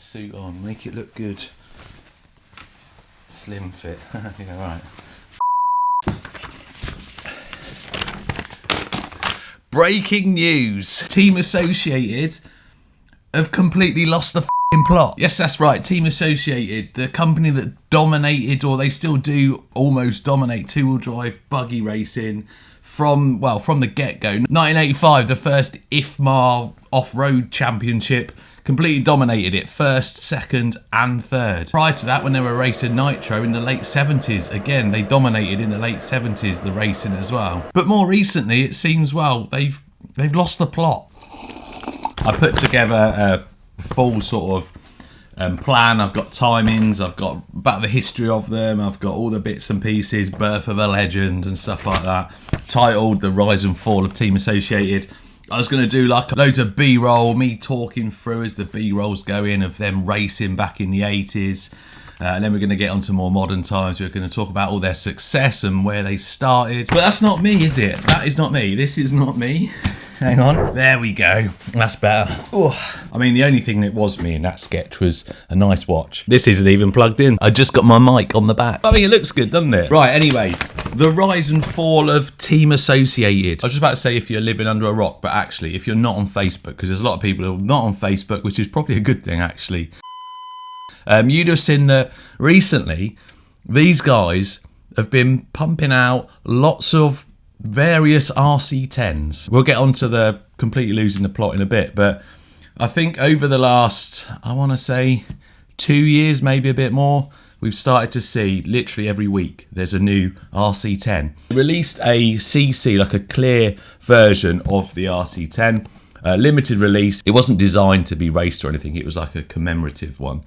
Suit on, make it look good. Slim fit. Yeah, right. Breaking news. Team Associated have completely lost the plot. Yes, that's right. Team Associated, the company that dominated, or they still do almost dominate, two-wheel drive buggy racing from the get-go. 1985, the first IFMAR off-road championship, completely dominated it, first, second and third. Prior to that, when they were racing Nitro in the late 70s, again, they dominated in the late 70s, the racing as well. But more recently, it seems, they've lost the plot. I put together a full sort of plan. I've got timings, I've got about the history of them, I've got all the bits and pieces, birth of a legend and stuff like that, titled The Rise and Fall of Team Associated. I was going to do like loads of B-roll, me talking through as the B-rolls go in of them racing back in the 80s. And then we're going to get onto more modern times. We're going to talk about all their success and where they started. But that's not me, is it? That is not me. This is not me. Hang on. There we go. That's better. Oh. I mean, the only thing that was me in that sketch was a nice watch. This isn't even plugged in. I just got my mic on the back. I mean, it looks good, doesn't it? Right, anyway. The rise and fall of Team Associated. I was just about to say if you're living under a rock, but actually, if you're not on Facebook, because there's a lot of people who are not on Facebook, which is probably a good thing, actually. You'd have seen that recently, these guys have been pumping out lots of various RC10s. We'll get onto the completely losing the plot in a bit, but I think over the last, I want to say 2 years, maybe a bit more, we've started to see literally every week there's a new RC10. They released a CC, like a clear version of the RC10, limited release. It wasn't designed to be raced or anything, it was like a commemorative one.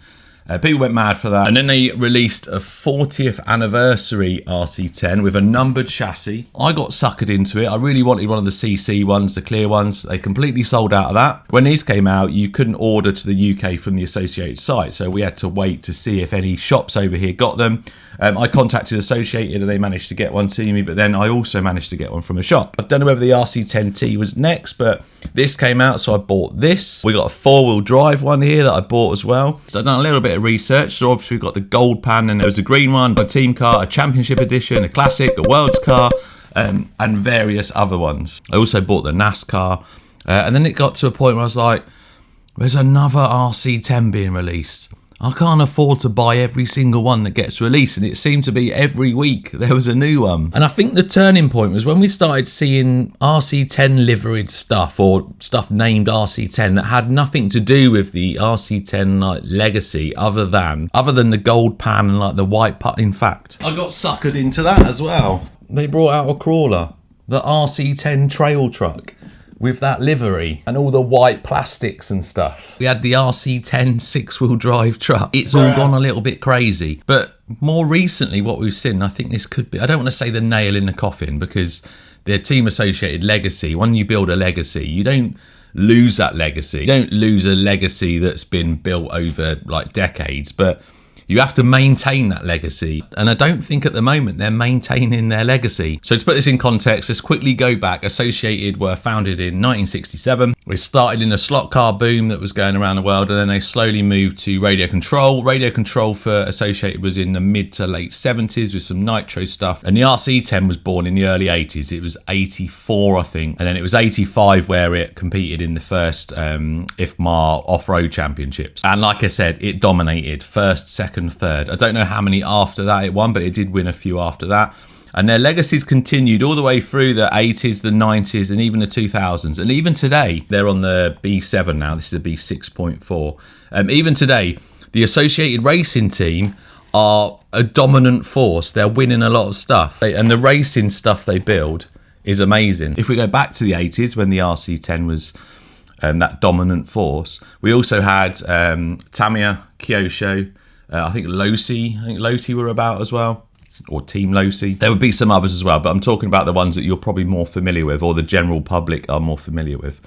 People went mad for that. And then they released a 40th anniversary RC10 with a numbered chassis. I got suckered into it. I really wanted one of the CC ones, the clear ones. They completely sold out of that. When these came out, you couldn't order to the UK from the Associated site. So we had to wait to see if any shops over here got them. I contacted Associated and they managed to get one to me, but then I also managed to get one from a shop. I don't know whether the RC10T was next, but this came out, so I bought this. We got a four-wheel drive one here that I bought as well. So I've done a little bit of research. So obviously we've got the gold pan, and there was a green one, a team car, a championship edition, a classic, a world's car, and various other ones. I also bought the NASCAR, and then it got to a point where I was like, there's another RC10 being released. I can't afford to buy every single one that gets released, and it seemed to be every week there was a new one. And I think the turning point was when we started seeing RC10 liveried stuff, or stuff named RC10 that had nothing to do with the RC10 like legacy other than the gold pan and like the white putt. In fact, I got suckered into that as well. They brought out a crawler, the RC10 trail truck, with that livery and all the white plastics and stuff. We had the RC10 six-wheel drive truck. It's all gone a little bit crazy. But more recently, what we've seen, I think this could be, I don't want to say the nail in the coffin, because the Team Associated legacy, when you build a legacy, you don't lose that legacy. You don't lose a legacy that's been built over like decades, but you have to maintain that legacy. And I don't think at the moment they're maintaining their legacy. So to put this in context, let's quickly go back. Associated were founded in 1967. We started in a slot car boom that was going around the world, and then they slowly moved to radio control. Radio control for Associated was in the mid to late 70s with some nitro stuff. And the RC10 was born in the early 80s. It was 84, I think. And then it was 85 where it competed in the first IFMAR off-road championships. And like I said, it dominated first, second, third. I don't know how many after that it won, but it did win a few after that. And their legacies continued all the way through the 80s, the 90s, and even the 2000s. And even today, they're on the B7 now. This is a B6.4. Even today, the Associated Racing team are a dominant force. They're winning a lot of stuff. And the racing stuff they build is amazing. If we go back to the 80s, when the RC10 was that dominant force, we also had Tamiya, Kyosho, I think Losi were about as well, or Team Losi. There would be some others as well, but I'm talking about the ones that you're probably more familiar with, or the general public are more familiar with.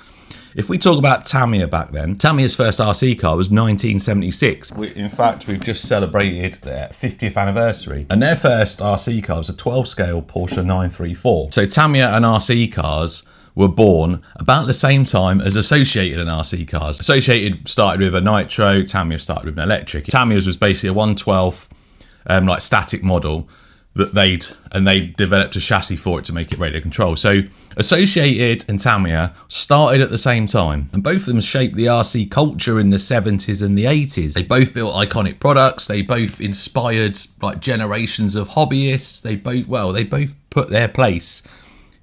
If we talk about Tamiya back then, Tamiya's first RC car was 1976. In fact, we've just celebrated their 50th anniversary. And their first RC car was a 12 scale Porsche 934. So Tamiya and RC cars were born about the same time as Associated and RC cars. Associated started with a nitro, Tamiya started with an electric. Tamiya's was basically a 1/12 like static model that they developed a chassis for it to make it radio control. So Associated and Tamiya started at the same time, and both of them shaped the RC culture in the 70s and the 80s. They both built iconic products. They both inspired like generations of hobbyists. They both put their place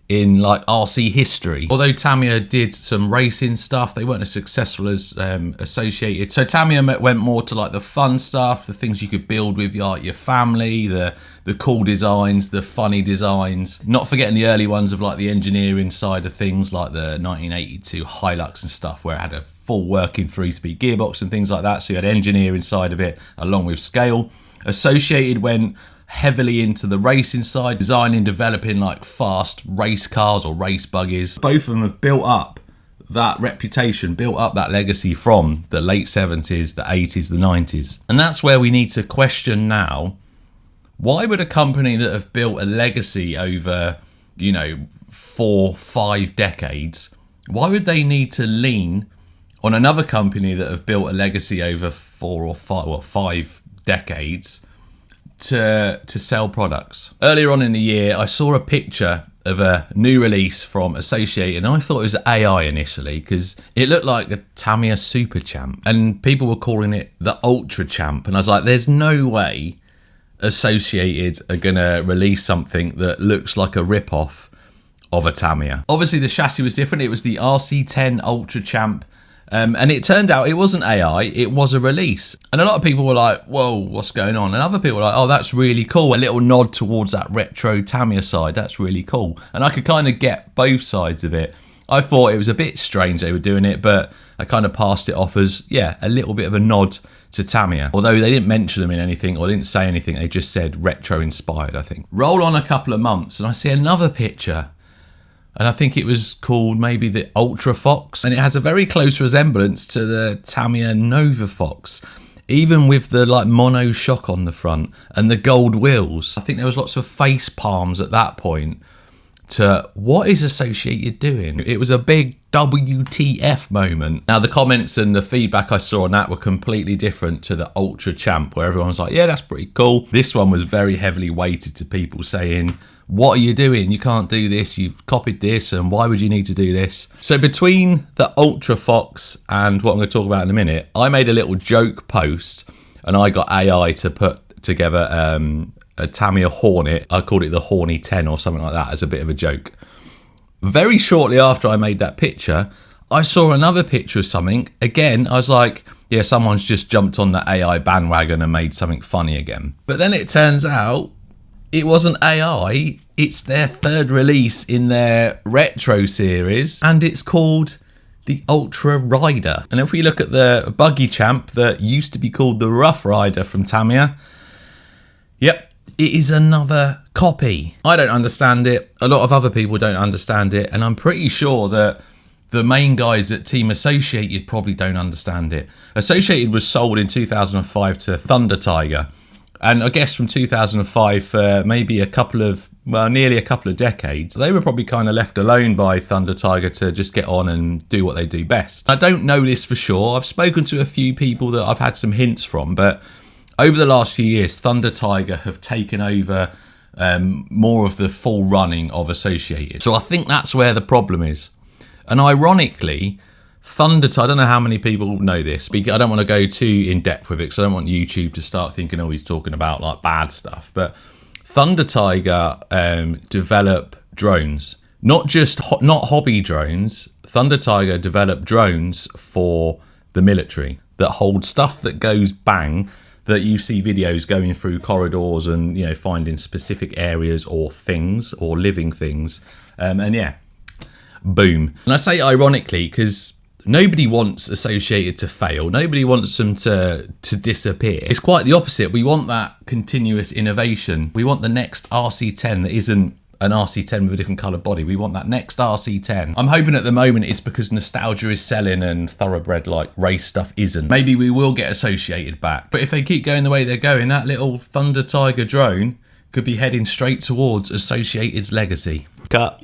in like RC history. Although Tamiya did some racing stuff, they weren't as successful as Associated. So Tamiya went more to like the fun stuff, the things you could build with your family, the cool designs, the funny designs. Not forgetting the early ones of like the engineering side of things, like the 1982 Hilux and stuff, where it had a full working 3-speed gearbox and things like that. So you had engineering side of it along with scale. Associated went heavily into the racing side, designing, developing like fast race cars or race buggies. Both of them have built up that reputation, built up that legacy from the late 70s, the 80s, the 90s. And that's where we need to question now, why would a company that have built a legacy over, 4-5 decades, why would they need to lean on another company that have built a legacy over 5 decades to sell products? Earlier on in the year, I saw a picture of a new release from Associated, and I thought it was AI initially because it looked like a Tamiya Super Champ, and people were calling it the Ultra Champ, and I was like, there's no way Associated are gonna release something that looks like a rip-off of a Tamiya. Obviously the chassis was different. It was the RC10 Ultra Champ. And it turned out it wasn't AI, it was a release. And a lot of people were like, whoa, what's going on? And other people were like, oh, that's really cool. A little nod towards that retro Tamiya side, that's really cool. And I could kind of get both sides of it. I thought it was a bit strange they were doing it, but I kind of passed it off as, yeah, a little bit of a nod to Tamiya. Although they didn't mention them in anything or didn't say anything, they just said retro inspired, I think. Roll on a couple of months and I see another picture, and I think it was called maybe the Ultra Fox, and it has a very close resemblance to the Tamiya Nova Fox, even with the like mono shock on the front and the gold wheels. I think there was lots of face palms at that point to what is Associated doing? It was a big WTF moment. Now the comments and the feedback I saw on that were completely different to the Ultra Champ, where everyone's like, yeah, that's pretty cool. This one was very heavily weighted to people saying, what are you doing? You can't do this. You've copied this, and why would you need to do this? So between the Ultra Fox and what I'm going to talk about in a minute, I made a little joke post, and I got AI to put together a Tamiya Hornet. I called it the Horny 10 or something like that as a bit of a joke. Very shortly after I made that picture, I saw another picture of something. Again, I was like, yeah, someone's just jumped on the AI bandwagon and made something funny again. But then it turns out it wasn't AI, it's their third release in their retro series, and it's called the Ultra Rider. And if we look at the Buggy Champ that used to be called the Rough Rider from Tamiya, yep, it is another copy. I don't understand it, a lot of other people don't understand it, and I'm pretty sure that the main guys at Team Associated probably don't understand it. Associated was sold in 2005 to Thunder Tiger, and I guess from 2005 for maybe nearly a couple of decades, they were probably kind of left alone by Thunder Tiger to just get on and do what they do best. I don't know this for sure. I've spoken to a few people that I've had some hints from, but over the last few years, Thunder Tiger have taken over more of the full running of Associated. So I think that's where the problem is. And ironically, Thunder Tiger, I don't know how many people know this, but I don't want to go too in depth with it because I don't want YouTube to start thinking, oh, he's talking about like bad stuff. But Thunder Tiger develop drones, not hobby drones. Thunder Tiger develop drones for the military that hold stuff that goes bang, that you see videos going through corridors and finding specific areas or things or living things, and yeah, boom. And I say ironically because nobody wants Associated to fail. Nobody wants them to disappear. It's quite the opposite. We want that continuous innovation. We want the next RC10 that isn't an RC10 with a different coloured body. We want that next RC10. I'm hoping at the moment it's because nostalgia is selling and thoroughbred like race stuff isn't. Maybe we will get Associated back. But if they keep going the way they're going, that little Thunder Tiger drone could be heading straight towards Associated's legacy. Cut.